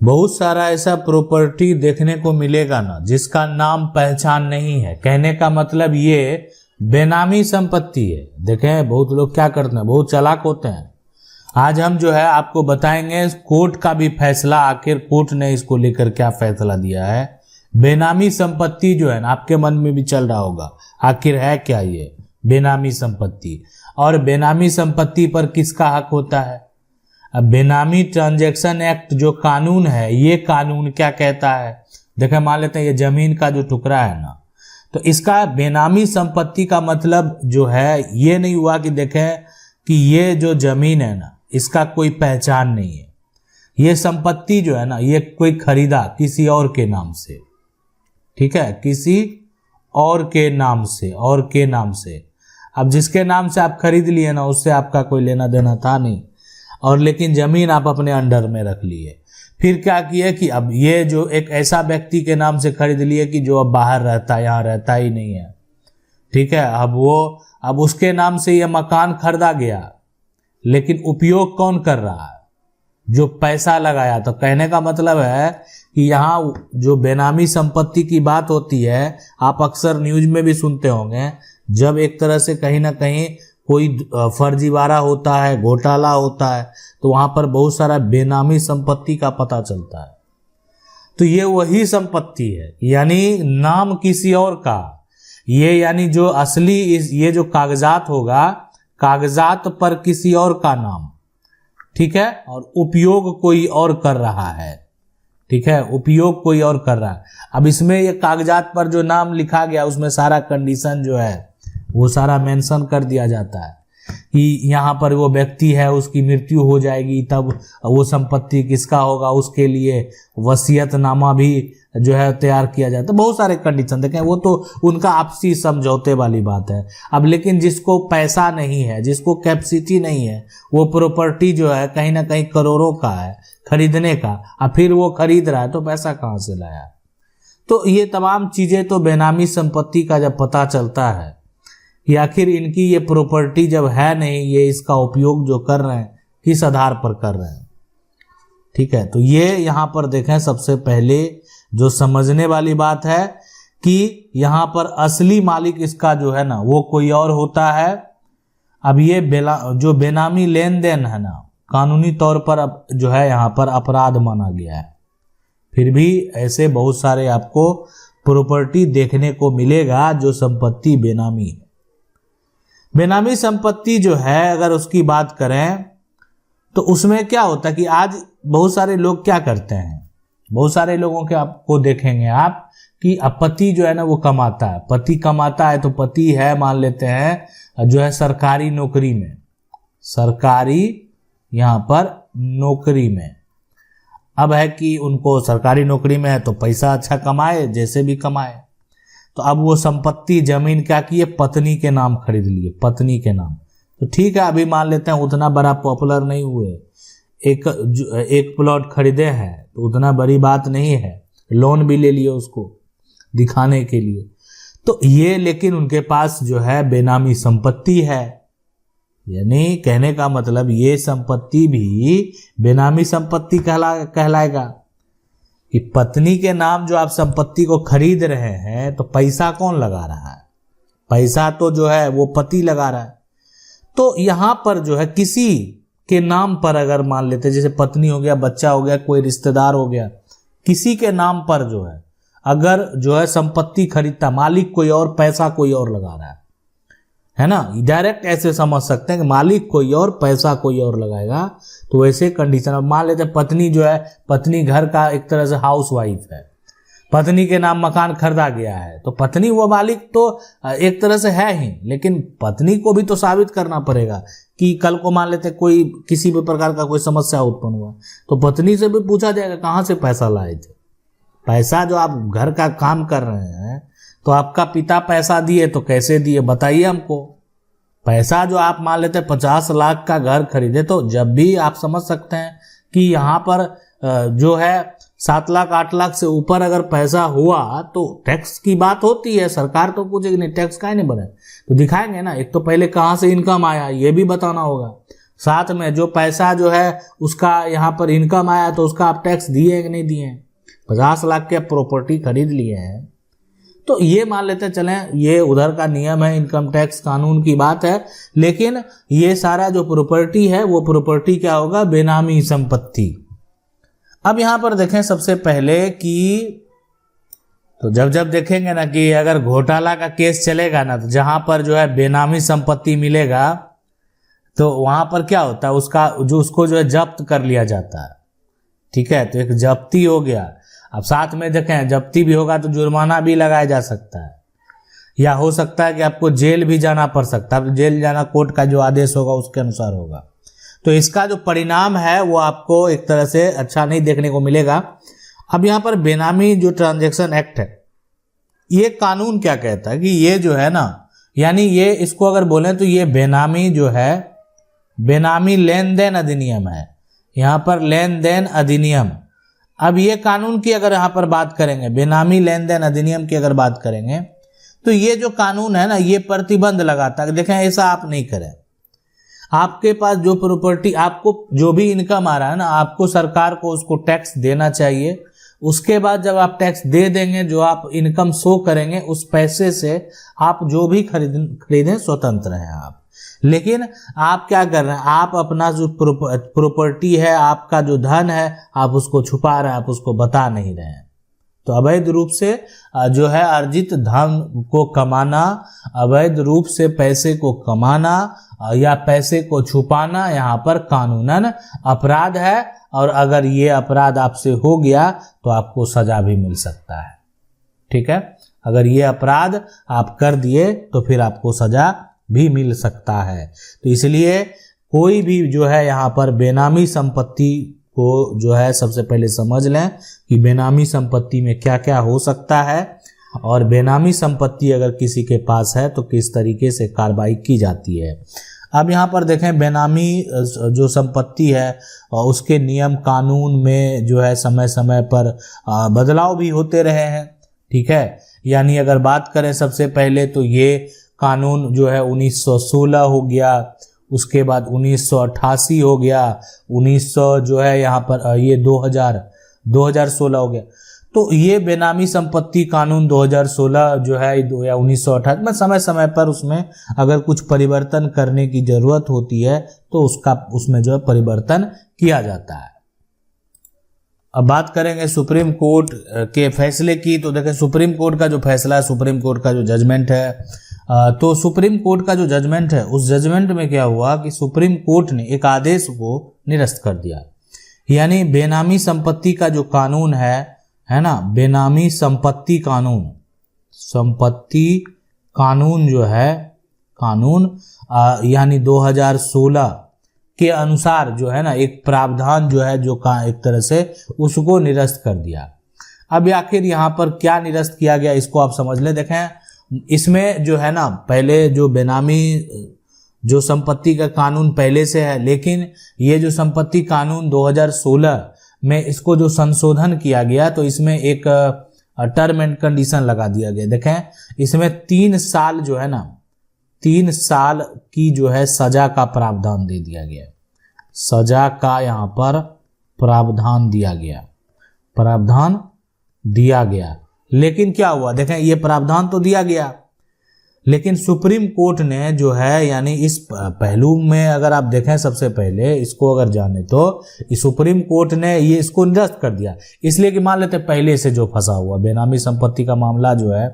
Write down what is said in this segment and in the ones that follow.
बहुत सारा ऐसा प्रॉपर्टी देखने को मिलेगा ना जिसका नाम पहचान नहीं है। कहने का मतलब ये बेनामी संपत्ति है। देखें बहुत लोग क्या करते हैं, बहुत चालाक होते हैं। आज हम जो है आपको बताएंगे कोर्ट का भी फैसला, आखिर कोर्ट ने इसको लेकर क्या फैसला दिया है। बेनामी संपत्ति जो है ना, आपके मन में भी चल रहा होगा आखिर है क्या ये बेनामी संपत्ति, और बेनामी संपत्ति पर किसका हक होता है। अब बेनामी ट्रांजैक्शन एक्ट जो कानून है, ये कानून क्या कहता है। देखें मान लेते हैं ये जमीन का जो टुकड़ा है ना, तो इसका बेनामी संपत्ति का मतलब जो है ये नहीं हुआ कि देखें कि ये जो जमीन है ना इसका कोई पहचान नहीं है। ये संपत्ति जो है ना ये कोई खरीदा किसी और के नाम से, ठीक है, किसी और के नाम से, और के नाम से। अब जिसके नाम से आप खरीद लिए ना उससे आपका कोई लेना देना था नहीं, और लेकिन जमीन आप अपने अंडर में रख लिए। फिर क्या किए कि अब ये जो एक ऐसा व्यक्ति के नाम से खरीद लिए कि जो अब बाहर रहता है, यहाँ रहता ही नहीं है, ठीक है। अब उसके नाम से ये मकान खरीदा गया, लेकिन उपयोग कौन कर रहा है, जो पैसा लगाया। तो कहने का मतलब है कि यहाँ जो बेनामी संपत्ति की बात होती है, आप अक्सर न्यूज में भी सुनते होंगे, जब एक तरह से कहीं ना कहीं कोई फर्जीवाड़ा होता है, घोटाला होता है, तो वहां पर बहुत सारा बेनामी संपत्ति का पता चलता है। तो ये वही संपत्ति है, यानी नाम किसी और का, ये यानी जो असली ये जो कागजात होगा, कागजात पर किसी और का नाम, ठीक है, और उपयोग कोई और कर रहा है, ठीक है, उपयोग कोई और कर रहा है। अब इसमें ये कागजात पर जो नाम लिखा गया उसमें सारा कंडीशन जो है वो सारा मेंशन कर दिया जाता है कि यहाँ पर वो व्यक्ति है, उसकी मृत्यु हो जाएगी तब वो संपत्ति किसका होगा, उसके लिए वसीयतनामा भी जो है तैयार किया जाता है। बहुत सारे कंडीशन देखें, वो तो उनका आपसी समझौते वाली बात है। अब लेकिन जिसको पैसा नहीं है, जिसको कैपेसिटी नहीं है, वो प्रॉपर्टी जो है कहीं ना कहीं करोड़ों का है खरीदने का, और फिर वो खरीद रहा है तो पैसा कहाँ से लाया। तो ये तमाम चीजें तो बेनामी संपत्ति का जब पता चलता है कि आखिर इनकी ये प्रॉपर्टी जब है नहीं, ये इसका उपयोग जो कर रहे हैं किस आधार पर कर रहे हैं, ठीक है। तो ये यहाँ पर देखें सबसे पहले जो समझने वाली बात है कि यहाँ पर असली मालिक इसका जो है ना वो कोई और होता है। अब ये जो बेनामी लेन देन है ना, कानूनी तौर पर अब जो है यहाँ पर अपराध माना गया है। फिर भी ऐसे बहुत सारे आपको प्रॉपर्टी देखने को मिलेगा जो संपत्ति बेनामी है। बेनामी संपत्ति जो है अगर उसकी बात करें तो उसमें क्या होता है कि आज बहुत सारे लोग क्या करते हैं, बहुत सारे लोगों के आपको देखेंगे आप कि पति जो है ना वो कमाता है, पति कमाता है, तो पति है मान लेते हैं जो है सरकारी नौकरी में, सरकारी यहाँ पर नौकरी में। अब है कि उनको सरकारी नौकरी में है तो पैसा अच्छा कमाए, जैसे भी कमाए। तो अब वो संपत्ति जमीन क्या की है, पत्नी के नाम खरीद लिए, पत्नी के नाम। तो ठीक है, अभी मान लेते हैं उतना बड़ा पॉपुलर नहीं हुए, एक प्लॉट खरीदे हैं तो उतना बड़ी बात नहीं है, लोन भी ले लिए उसको दिखाने के लिए। तो ये लेकिन उनके पास जो है बेनामी संपत्ति है, यानी कहने का मतलब ये संपत्ति भी बेनामी संपत्ति कहलाएगा कि पत्नी के नाम जो आप संपत्ति को खरीद रहे हैं, तो पैसा कौन लगा रहा है, पैसा तो जो है वो पति लगा रहा है। तो यहां पर जो है किसी के नाम पर अगर मान लेते, जैसे पत्नी हो गया, बच्चा हो गया, कोई रिश्तेदार हो गया, किसी के नाम पर जो है अगर जो है संपत्ति खरीदता, मालिक कोई और, पैसा कोई और लगा रहा है ना, डायरेक्ट ऐसे समझ सकते हैं कि मालिक कोई और, पैसा कोई और लगाएगा। तो वैसे कंडीशन अब मान लेते हैं पत्नी जो है, पत्नी घर का एक तरह से हाउस वाइफ है, पत्नी के नाम मकान खरीदा गया है, तो पत्नी वो मालिक तो एक तरह से है ही, लेकिन पत्नी को भी तो साबित करना पड़ेगा कि कल को मान लेते कोई किसी भी प्रकार का कोई समस्या उत्पन्न हुआ तो पत्नी से भी पूछा जाएगा कहाँ से पैसा लाए थे। पैसा जो आप घर का काम कर रहे हैं तो आपका पिता पैसा दिए तो कैसे दिए बताइए हमको। पैसा जो आप मान लेते 50 लाख का घर खरीदे, तो जब भी आप समझ सकते हैं कि यहाँ पर जो है 7 लाख 8 लाख से ऊपर अगर पैसा हुआ तो टैक्स की बात होती है, सरकार तो पूछेगी नहीं टैक्स काहे नहीं बने, तो दिखाएंगे ना। एक तो पहले कहाँ से इनकम आया ये भी बताना होगा, साथ में जो पैसा जो है उसका यहाँ पर इनकम आया तो उसका आप टैक्स दिए कि नहीं दिए। 50 लाख के प्रॉपर्टी खरीद लिए हैं तो ये मान लेते चलें ये उधर का नियम है, इनकम टैक्स कानून की बात है, लेकिन ये सारा जो प्रॉपर्टी है वो प्रॉपर्टी क्या होगा, बेनामी संपत्ति। अब यहां पर देखें सबसे पहले कि तो जब देखेंगे ना कि अगर घोटाला का केस चलेगा ना तो जहां पर जो है बेनामी संपत्ति मिलेगा तो वहां पर क्या होता है, उसको जो है जब्त कर लिया जाता है। ठीक है, तो एक जब्ती हो गया। अब साथ में देखें जब्ती भी होगा तो जुर्माना भी लगाया जा सकता है, या हो सकता है कि आपको जेल भी जाना पड़ सकता है। जेल जाना कोर्ट का जो आदेश होगा उसके अनुसार होगा। तो इसका जो परिणाम है वो आपको एक तरह से अच्छा नहीं देखने को मिलेगा। अब यहाँ पर बेनामी जो ट्रांजैक्शन एक्ट है, ये कानून क्या कहता है कि ये जो है ना, यानी ये इसको अगर बोलें तो ये बेनामी जो है, बेनामी लेन देन अधिनियम है। यहाँ पर लेन देन अधिनियम, अब ये कानून की अगर यहाँ पर बात करेंगे, बेनामी लेन देन अधिनियम की अगर बात करेंगे तो ये जो कानून है ना ये प्रतिबंध लगाता है। देखें ऐसा आप नहीं करें, आपके पास जो प्रॉपर्टी, आपको जो भी इनकम आ रहा है ना, आपको सरकार को उसको टैक्स देना चाहिए। उसके बाद जब आप टैक्स दे देंगे, जो आप इनकम शो करेंगे उस पैसे से आप जो भी खरीदें स्वतंत्र हैं आप। लेकिन आप क्या कर रहे हैं, आप अपना जो प्रॉपर्टी है, आपका जो धन है, आप उसको छुपा रहे हैं, आप उसको बता नहीं रहे हैं। तो अवैध रूप से जो है अर्जित धन को कमाना, अवैध रूप से पैसे को कमाना या पैसे को छुपाना यहाँ पर कानूनन अपराध है। और अगर ये अपराध आपसे हो गया तो आपको सजा भी मिल सकता है। ठीक है, अगर ये अपराध आप कर दिए तो फिर आपको सजा भी मिल सकता है। तो इसलिए कोई भी जो है यहाँ पर बेनामी संपत्ति को जो है सबसे पहले समझ लें कि बेनामी संपत्ति में क्या क्या हो सकता है, और बेनामी संपत्ति अगर किसी के पास है तो किस तरीके से कार्रवाई की जाती है। अब यहाँ पर देखें बेनामी जो संपत्ति है उसके नियम कानून में जो है समय समय पर बदलाव भी होते रहे हैं। ठीक है, यानी अगर बात करें सबसे पहले तो ये कानून जो है 1916 हो गया, उसके बाद 1988 हो गया, 1900 जो है यहाँ पर ये 2016 हो गया। तो ये बेनामी संपत्ति कानून 2016 जो है या 1928 में समय समय पर उसमें अगर कुछ परिवर्तन करने की जरूरत होती है तो उसमें जो है परिवर्तन किया जाता है। अब बात करेंगे सुप्रीम कोर्ट के फैसले की। तो देखें सुप्रीम कोर्ट का जो फैसला है, सुप्रीम कोर्ट का जो जजमेंट है, तो सुप्रीम कोर्ट का जो जजमेंट है उस जजमेंट में क्या हुआ कि सुप्रीम कोर्ट ने एक आदेश को निरस्त कर दिया। यानी बेनामी संपत्ति का जो कानून है ना, बेनामी संपत्ति कानून जो है कानून यानी 2016 के अनुसार जो है ना एक प्रावधान जो है जो का एक तरह से उसको निरस्त कर दिया। अब आखिर यहाँ पर क्या निरस्त किया गया इसको आप समझ ले। देखें इसमें जो है ना पहले जो बेनामी जो संपत्ति का कानून पहले से है, लेकिन ये जो संपत्ति कानून 2016 में इसको जो संशोधन किया गया तो इसमें एक टर्म एंड कंडीशन लगा दिया गया। देखें इसमें 3 साल जो है ना 3 साल की जो है सजा का प्रावधान दे दिया गया। सजा का यहाँ पर प्रावधान दिया गया। लेकिन क्या हुआ, देखें ये प्रावधान तो दिया गया, लेकिन सुप्रीम कोर्ट ने जो है यानी इस पहलू में अगर आप देखें सबसे पहले इसको अगर जाने तो सुप्रीम कोर्ट ने ये इसको निरस्त कर दिया। इसलिए कि मान लेते पहले से जो फंसा हुआ बेनामी संपत्ति का मामला जो है,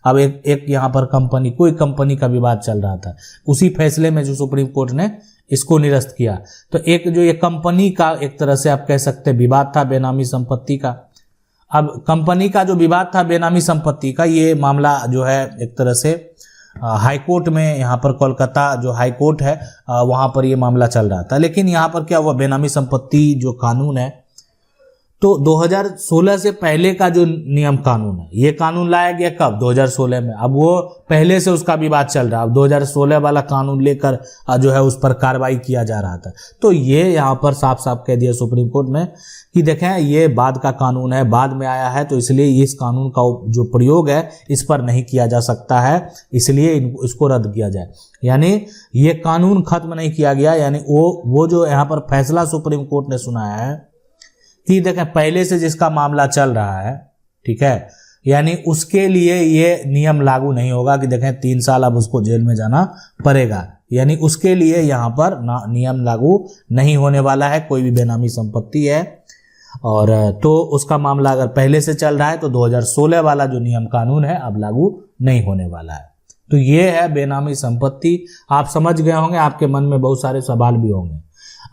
अब एक यहाँ पर कोई कंपनी का विवाद चल रहा था, उसी फैसले में जो सुप्रीम कोर्ट ने इसको निरस्त किया। तो एक जो ये कंपनी का एक तरह से आप कह सकते विवाद था बेनामी संपत्ति का। अब कंपनी का जो विवाद था बेनामी संपत्ति का, ये मामला जो है एक तरह से हाई कोर्ट में, यहाँ पर कोलकाता जो हाई कोर्ट है वहाँ पर ये मामला चल रहा था। लेकिन यहाँ पर क्या हुआ, बेनामी संपत्ति जो कानून है तो 2016 से पहले का जो नियम कानून है, ये कानून लाया गया कब? 2016 में। अब वो पहले से उसका विवाद चल रहा है, अब 2016 वाला कानून लेकर जो है उस पर कार्रवाई किया जा रहा था। तो ये यहाँ पर साफ साफ कह दिया सुप्रीम कोर्ट ने कि देखें ये बाद का कानून है, बाद में आया है, तो इसलिए इस कानून का जो प्रयोग है इस पर नहीं किया जा सकता है, इसलिए इसको रद्द किया जाए। यानी ये कानून खत्म नहीं किया गया, यानी वो जो यहाँ पर फैसला सुप्रीम कोर्ट ने सुनाया है कि देखें पहले से जिसका मामला चल रहा है, ठीक है, यानी उसके लिए ये नियम लागू नहीं होगा कि देखें 3 साल अब उसको जेल में जाना पड़ेगा, यानी उसके लिए यहाँ पर नियम लागू नहीं होने वाला है। कोई भी बेनामी संपत्ति है और तो उसका मामला अगर पहले से चल रहा है तो 2016 वाला जो नियम कानून है अब लागू नहीं होने वाला है। तो ये है बेनामी संपत्ति। आप समझ गए होंगे, आपके मन में बहुत सारे सवाल भी होंगे।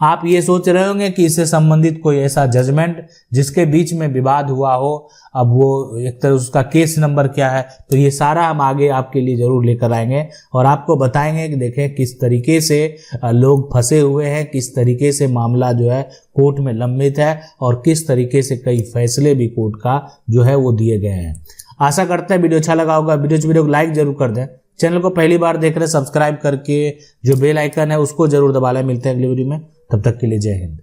आप ये सोच रहे होंगे कि इससे संबंधित कोई ऐसा जजमेंट जिसके बीच में विवाद हुआ हो, अब वो एक तरह उसका केस नंबर क्या है, तो ये सारा हम आगे आपके लिए जरूर लेकर आएंगे और आपको बताएंगे कि देखें किस तरीके से लोग फंसे हुए हैं, किस तरीके से मामला जो है कोर्ट में लंबित है और किस तरीके से कई फैसले भी कोर्ट का जो है वो दिए गए हैं। आशा करते हैं वीडियो अच्छा लगा होगा। वीडियो को लाइक जरूर कर दें। चैनल को पहली बार देख रहे हैं सब्सक्राइब करके जो बेल आइकन है उसको जरूर दबा लें। मिलते हैं अगली वीडियो में, तब तक के लिए जय हिंद।